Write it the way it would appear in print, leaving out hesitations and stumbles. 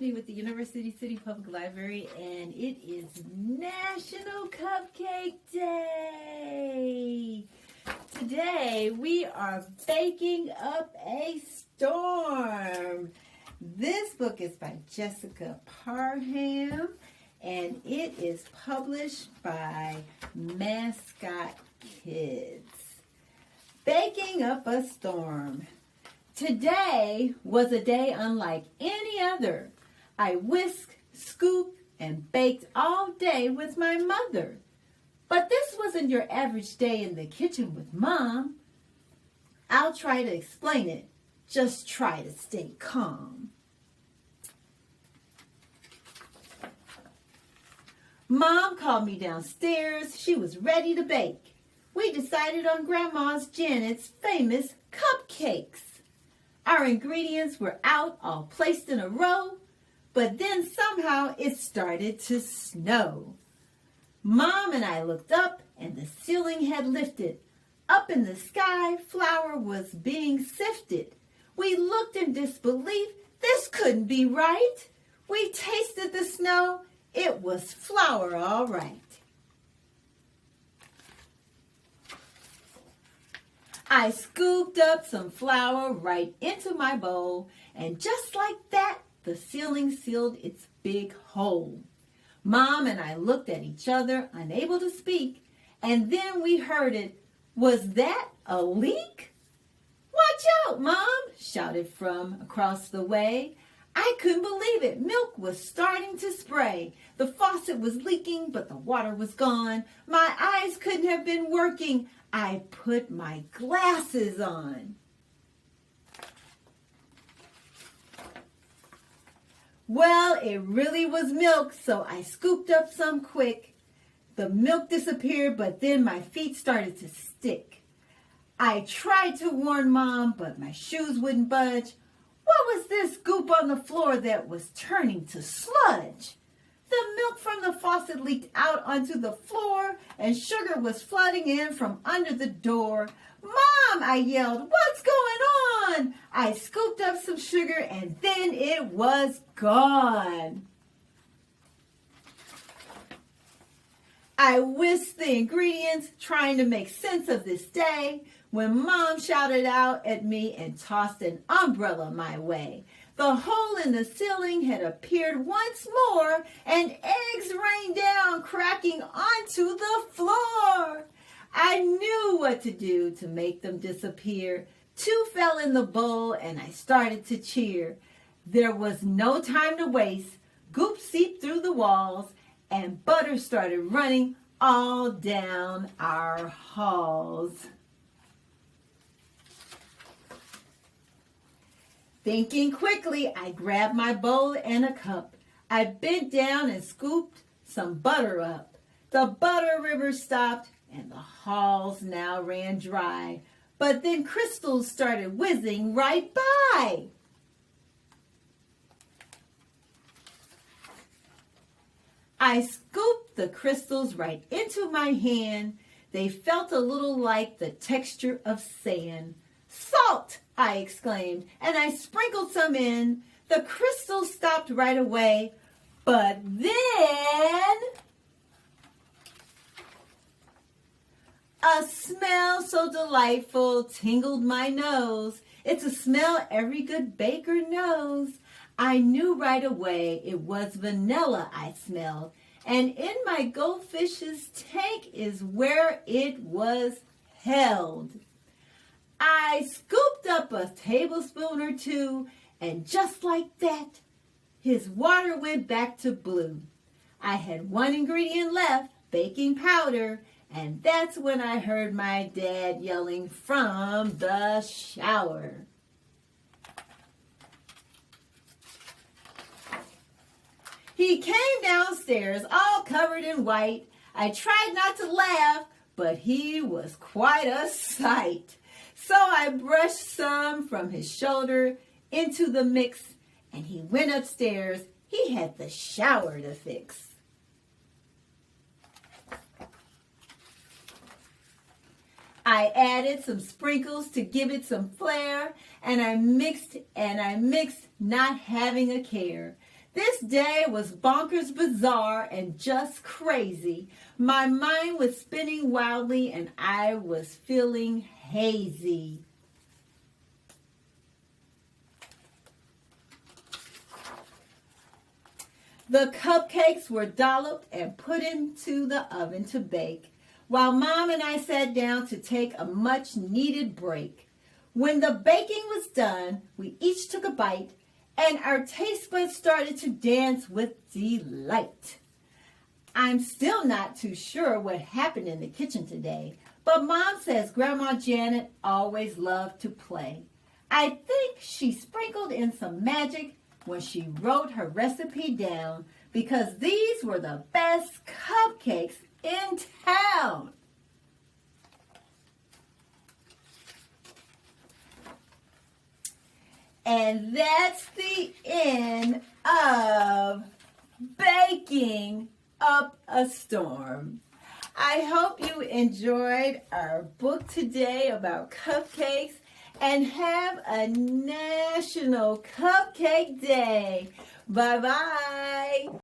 Stephanie with the University City Public Library, and it is National Cupcake Day. Today we are baking up a storm. This book is by Jessica Parham, and it is published by Mascot Kids. Baking up a storm. Today was a day unlike any other. I whisked, scooped, and baked all day with my mother. But this wasn't your average day in the kitchen with Mom. I'll try to explain it. Just try to stay calm. Mom called me downstairs. She was ready to bake. We decided on Grandma's Janet's famous cupcakes. Our ingredients were out, all placed in a row, but then somehow it started to snow. Mom and I looked up, and the ceiling had lifted. Up in the sky, flour was being sifted. We looked in disbelief. This couldn't be right. We tasted the snow. It was flour, all right. I scooped up some flour right into my bowl, and just like that, the ceiling sealed its big hole. Mom and I looked at each other, unable to speak, and then we heard it. Was that a leak? "Watch out, Mom!" shouted from across the way. I couldn't believe it. Milk was starting to spray. The faucet was leaking, but the water was gone. My eyes couldn't have been working. I put my glasses on. Well, it really was milk, so I scooped up some quick. The milk disappeared, but then my feet started to stick. I tried to warn Mom, but my shoes wouldn't budge. What was this goop on the floor that was turning to sludge? The milk from the faucet leaked out onto the floor, and sugar was flooding in from under the door. "Mom!" I yelled, "What's going on?" I scooped up some sugar, and then it was gone. I whisked the ingredients, trying to make sense of this day, when Mom shouted out at me and tossed an umbrella my way. The hole in the ceiling had appeared once more, and eggs rained down, cracking onto the floor. I knew what to do to make them disappear. 2 fell in the bowl, and I started to cheer. There was no time to waste. Goop seeped through the walls, and butter started running all down our halls. Thinking quickly, I grabbed my bowl and a cup. I bent down and scooped some butter up. The butter river stopped, and the halls now ran dry. But then crystals started whizzing right by. I scooped the crystals right into my hand. They felt a little like the texture of sand. "Salt!" I exclaimed, and I sprinkled some in. The crystals stopped right away, but then a smell so delightful tingled my nose. It's a smell every good baker knows. I knew right away it was vanilla I smelled, and in my goldfish's tank is where it was held. I scooped up a tablespoon or 2, and just like that, his water went back to blue. I had one ingredient left, baking powder, and that's when I heard my dad yelling from the shower. He came downstairs all covered in white. I tried not to laugh, but he was quite a sight. So I brushed some from his shoulder into the mix, and he went upstairs. He had the shower to fix. I added some sprinkles to give it some flair, and I mixed, not having a care. This day was bonkers, bizarre, and just crazy. My mind was spinning wildly and I was feeling hazy. The cupcakes were dolloped and put into the oven to bake, while Mom and I sat down to take a much-needed break. When the baking was done, we each took a bite, and our taste buds started to dance with delight. I'm still not too sure what happened in the kitchen today, but Mom says Grandma Janet always loved to play. I think she sprinkled in some magic when she wrote her recipe down, because these were the best cupcakes in town. And that's the end of Baking Up a Storm. I hope you enjoyed our book today about cupcakes, and have a National Cupcake Day. Bye-bye.